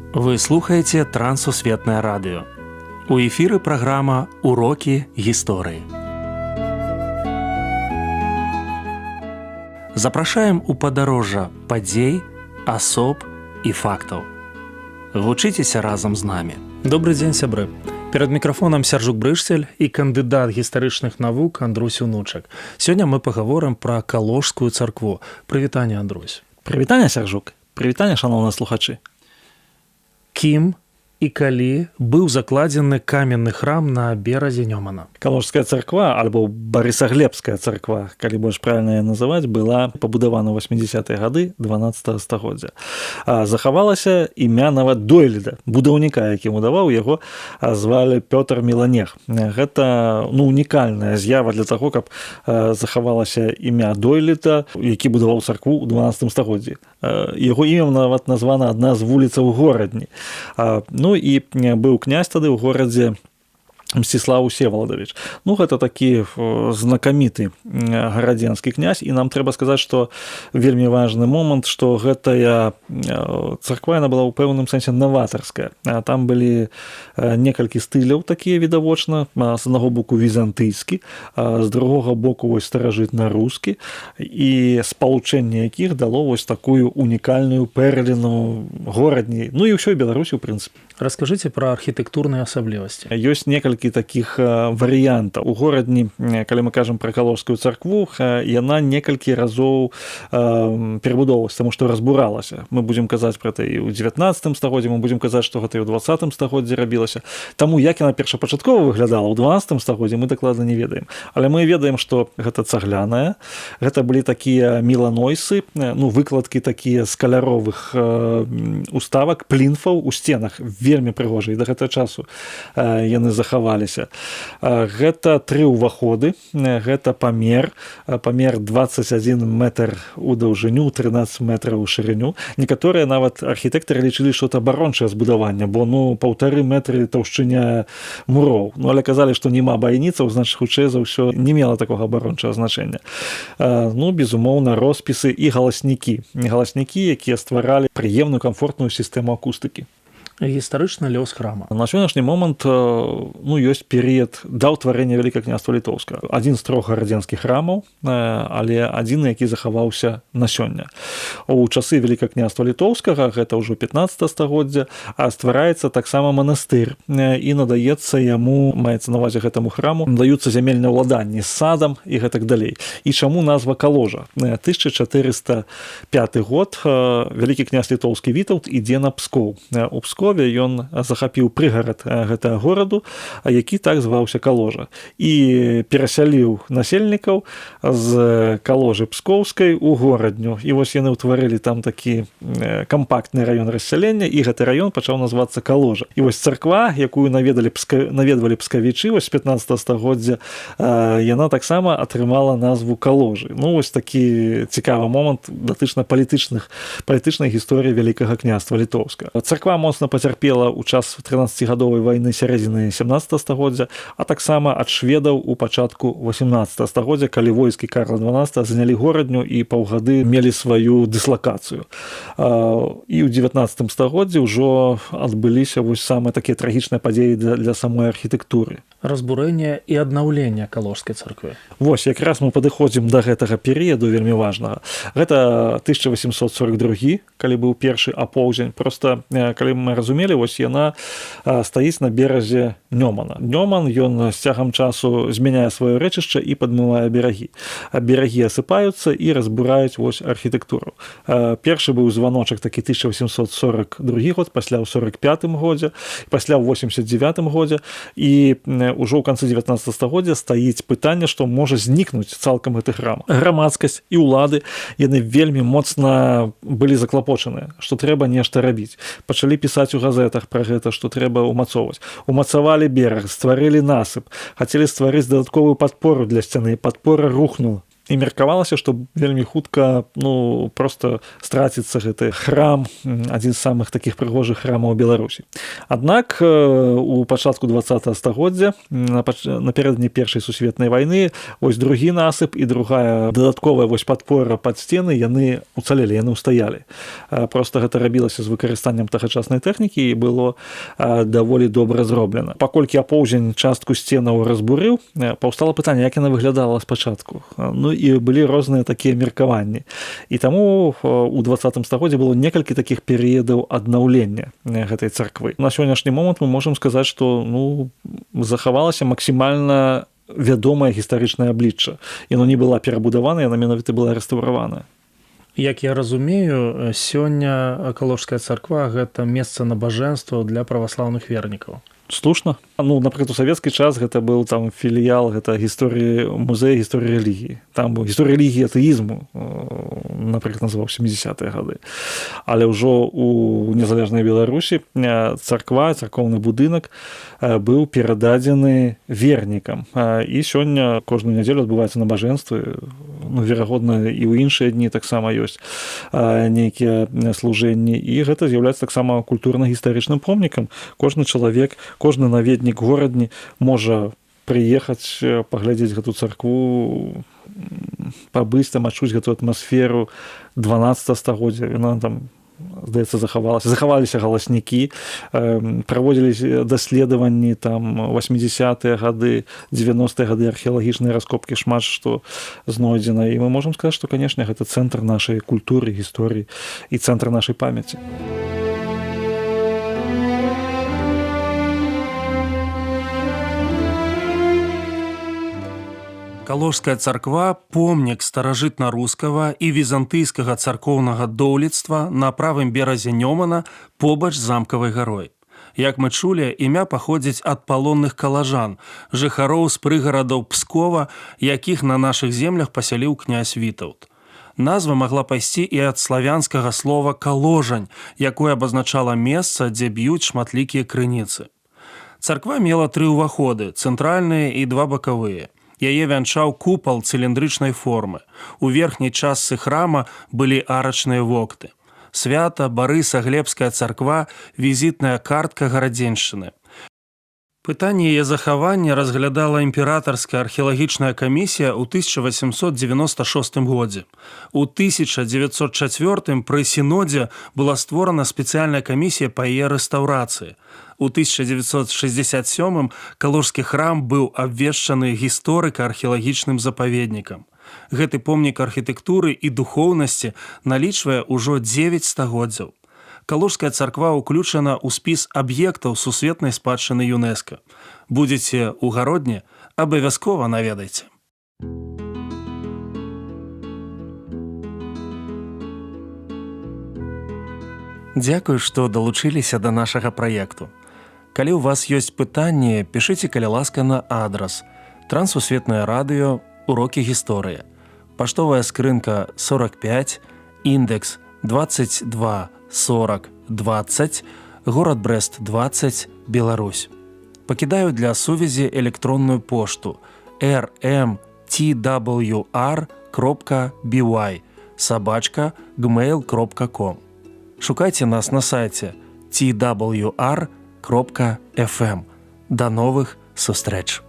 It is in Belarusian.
Вы слухаеце Трансусветнае радыё. У эфіры праграма «Урокі гісторыі». Запрашаем у падарожжа падзей, асоб і фактаў. Вучыцеся разам з намі. Добрый дзень, сябры. Перад мікрафонам Сяржук Брышцель і кандыдат гістарычных навук Андрусь Унучак. Сёння мы пагаворым пра Калужскую царкву. Прывітанне, Андрусь. Прывітанне, Сяржук. Прывітанне, шаноўныя слухачы. Кім і калі быў закладзены каменны храм на беразе Нёмана? Калужская царква, альбо Барысаглебская царква, калі больш правільна яе называць, была пабудавана ў 80-е гады 12 стагоддзя. Захавалася імя нават дойліда, будаўніка, які будаваў яго, звалі Пётр Меланех. Гэта унікальная з'ява для таго, каб захавалася імя дойліда, які будаваў царкву ў 12 стагоддзі. Яго імем нават названа адна з вуліцаў горадні. І быў князь тады ў горадзе Мсціслаў Всеваладавіч. Гэта такі знакаміты гарадзенскі князь, і нам трэба сказаць, што вельмі важны момант, што гэтая царква, яна была ў пэўным сэнсе наватарская. Там былі некалькі стыляў такія відавочна, з аднаго боку візантыйскі, з другога боку старажытна-рускі, і спалучэнне якіх дало такую унікальную пэрліну горадні, і ўсёй Беларусі, у прынцыпе. Раскажыце пра архітэктурныя асаблівасці. Ёсць некалькі такіх варыянтаў. У горадні, калі мы кажам пра Калужскую царкву, яна некалькі разоў перабудоўвалася, таму што разбуралася. Мы будзем казаць пра гэта і ў 19 стагоддзі, мы будзем казаць, што гэта і ў 20 стагоддзі рабілася. Таму як яна першапачаткова выглядала ў 12 стагоддзі, мы дакладна не ведаем. Але мы ведаем, што гэта цагляная, гэта былі такія меланойсы, выкладкі такія з каляровых уставак, плінфаў у сценах, вельмі прыгожыя, да гэтага часу яны захаваліся. Гэта 3 ўваходы, гэта памер 21 метр у даўжыню, 13 метраў у шырыню. Некаторыя нават архітэктары лічылі, што это абарончае збудаванне, бо 1,5 метры таўшчыня муроў. Але казалі, што няма байніцаў, значыць, хутчэй за ўсё не мела такога абарончага значэння. Безумоўна, роспісы і галаснікі. Галаснікі, якія стваралі прыемную, камфортную сістэму акустыкі. Гістарычны лёс храма. На сённяшні момант ёсць перыяд да ўтварэння Вялікага княства Літоўскага. Адзін з 3 гарадзенскіх храмаў, але адзіны, які захаваўся на сёння. У часы Вялікага княства Літоўскага, гэта ўжо 15 стагоддзя, ствараецца таксама манастыр, і надаецца яму, маецца на ўвазе гэтаму храму, надаюцца зямельныя ўладанні з садам і гэтак далей. І чаму назва Каложа? 1405 год Вялікі князь Літоўскі Вітаўт ідзе на Пскоў. У Пскове ён захапіў прыгарад гэтага гораду, які так зваўся Каложа, і перасяліў насельнікаў з Каложы Пскоўскай у горадню. І вось яны ўтварылі там такі кампактны раён рассялення, і гэты раён пачаў называцца Каложа. І вось царква, якую наведвалі пскавічы вось 15 стагоддзя, яна таксама атрымала назву Каложы. Вось такі цікавы момант датычна палітычнай гісторыі Вялікага княства Літоўскага. Царква моцна пацярпела ў час 13-гадовай вайны сярэдзіны 17 стагоддзя, а таксама ад шведаў у пачатку 18 стагоддзя, калі войскі Карла XII занялі горадню і паўгады мелі сваю дыслакацыю. І ў 19 стагоддзі ўжо адбыліся вось самыя такія трагічныя падзеі для самой архітэктуры. Разбурэнне і аднаўленне Калужскай царквы. Вось, якраз мы падыходзім да гэтага перыяду вельмі важнага. Гэта 1842, калі быў першы апоўдзень. Проста, калі мы разумелі, вось яна стаіць на беразе Нёмана. Нёман, ён з цягам часу змяняе сваё рэчышча і падмывае берагі. Берагі асыпаюцца і разбураюць вось архітэктуру. Першы быў званочак такі 1842 год, пасля ў 45 годзе, пасля ў 89 годзе, і ўжо ў канцы 19 стагоддзя стаіць пытанне, што можа знікнуць цалкам гэты храм. Грамадскасць і ўлады, яны вельмі моцна былі заклапочаныя, што трэба нешта рабіць. Пачалі пісаць у газетах пра гэта, што трэба ўмацоўваць. Умацавалі бераг, стварылі насып, хацелі стварыць дадатковую падпору для сцяны, падпора рухнула. І меркавалася, што вельмі хутка просто страціцца гэты храм, адзін з самых такіх прыгожых храмаў Беларусі. Аднак у пачатку 20 стагоддзя, напярэдадні Першай сусветнай вайны, вось другі насып і другая дадатковая падпора пад сцены, яны уцалелі, яны ўстаялі. Просто гэта рабілася з выкарыстаннем тагачаснай тэхнікі і было даволі добра зроблена. Паколькі апоўдзень частку сценаў разбурыў, паўстала пытанне, як яна выглядала спачатку. І былі розныя такія меркаванні. І таму у 20 стагоддзі было некалькі такіх перыядаў аднаўлення гэтай царквы. На сённяшні момант мы можам сказаць, што захавалася максімальна вядомае гістарычнае аблічча. Яно не была перабудавана, яна менавіта была рэстаўравана. Як я разумею, сёння Калужская царква – гэта месца набажэнстваў для праваслаўных вернікаў. Слушна. Напрыклад, у савецкі час гэта быў там філіял, гэта музей гісторыі рэлігіі. Там быў гісторыя рэлігіі атэізму, напрыклад, называў 70-е гады. Але ўжо у незалежнай Беларусі царква, царкоўны будынак быў перададзены вернікам. І сёння кожную нядзелю адбываюцца набажэнствы, верагодна, і ў іншыя дні таксама ёсць нейкія служэнні. І гэта з'яўляецца таксама культурна-гістарычным помнікам. Кожны чалавек, кожны наведнік горадні можа прыехаць, паглядзець гэту царкву, пабыць там, адчуць гэту атмасферу 12 стагоддзя. Яна там, здаецца, захаваліся галаснікі, праводзіліся даследаванні там 80-е гады, 90-е гады, археалагічныя раскопкі, шмат што знойдзена. І мы можам сказаць, што, канешне, гэта цэнтр нашай культуры, гісторыі і цэнтр нашай памяці. Калужская царква – помнік старажытна-рускага і візантыйскага царкоўнага дойлідства на правым беразе Нёмана побач з замкавай гарой. Як мы чулі, імя паходзіць ад палонных калажан, жыхароў з прыгарадаў Пскова, якіх на нашых землях пасяліў князь Вітаўт. Назва магла пайсці і ад славянскага слова «каложань», якое абазначала месца, дзе б'юць шматлікія крыніцы. Царква мела 3 ўваходы – цэнтральныя і 2 бакавыя. Яе вянчаў купал цыліндрычнай формы. У верхняй частцы храма былі арачныя вокты. Свята Барыса-Глебская царква – візітная картка гарадзеншчыны. Пытанне яе захавання разглядала імператарская археалагічная камісія ў 1896 годзе. У 1904 пры сінодзе была створана спецыяльная камісія па яе рэстаўрацыі. У 1967 Калужскі храм быў абвешчаны гісторыка-археалагічным запаведнікам. Гэты помнік архітэктуры і духоўнасці налічвае ўжо 9 стагоддзяў. Калужская царква ўключана ў спіс аб'ектаў сусветнай спадчыны ЮНЕСКО. Будзеце ў Гародні, абавязкова наведайце. Дзякую, што далучыліся да нашага праекту. Калі ў вас ёсць пытанні, пішыце, калі ласка, на адрас Трансусветнае радыё, урокі гісторыі. Паштовая скрынка 45, індекс 22 40 20, горад Брест 20, Беларусь. Пакідаю для сувязі электронную пошту rmtwr.by@gmail.com. Шукайце нас на сайце twr.fm. До новых сустрэч!